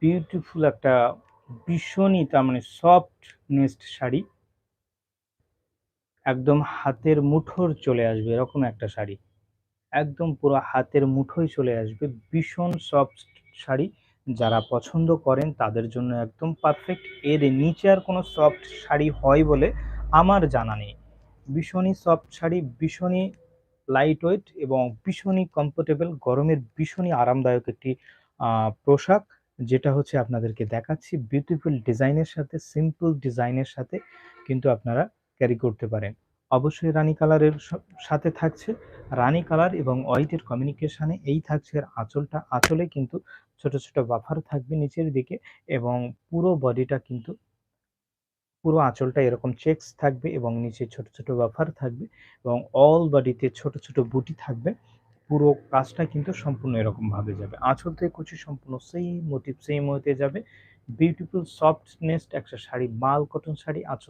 Beautiful একটা ভীষণই তার মানে সফট নেস্ট শাড়ি, একদম হাতের মুঠোর চলে আসবে এরকম একটা শাড়ি, একদম পুরো হাতের মুঠোয় চলে আসবে, ভীষণ সফট শাড়ি। যারা পছন্দ করেন তাদের জন্য একদম পারফেক্ট। এর নিচে আর কোনো সফট শাড়ি হয় বলে আমার জানা নেই। ভীষণই সফট শাড়ি, ভীষণই লাইট ওয়েট এবং ভীষণই কমফোর্টেবল, গরমের ভীষণই আরামদায়ক একটি পোশাক, যেটা হচ্ছে আপনাদেরকে দেখাচ্ছি বিউটিফুল ডিজাইনের সাথে, সিম্পল ডিজাইনের সাথে কিন্তু আপনারা ক্যারি করতে পারেন। অবশ্যই রানী কালারের সাথে থাকছে, রানী কালার এবং হোয়াইটের কমিউনিকেশনে এই থাকছে এর আঁচলটা। আঁচলে কিন্তু ছোট ছোট বাফার থাকবে নিচের দিকে, এবং পুরো বডিটা কিন্তু পুরো আঁচলটা এরকম চেকস থাকবে এবং নিচে ছোট ছোট বাফার থাকবে এবং অল বডিতে ছোট ছোট বুটি থাকবে। পুরো কাজটা কিন্তু সম্পূর্ণ এরকম ভাবে যাবে, আঁচল থেকে কুচি সম্পূর্ণ সেই মোটিভ সেম হতে যাবে। বিউটিফুল সফটনেস একটা শাড়ি, মাল কটন শাড়ি, আঁচল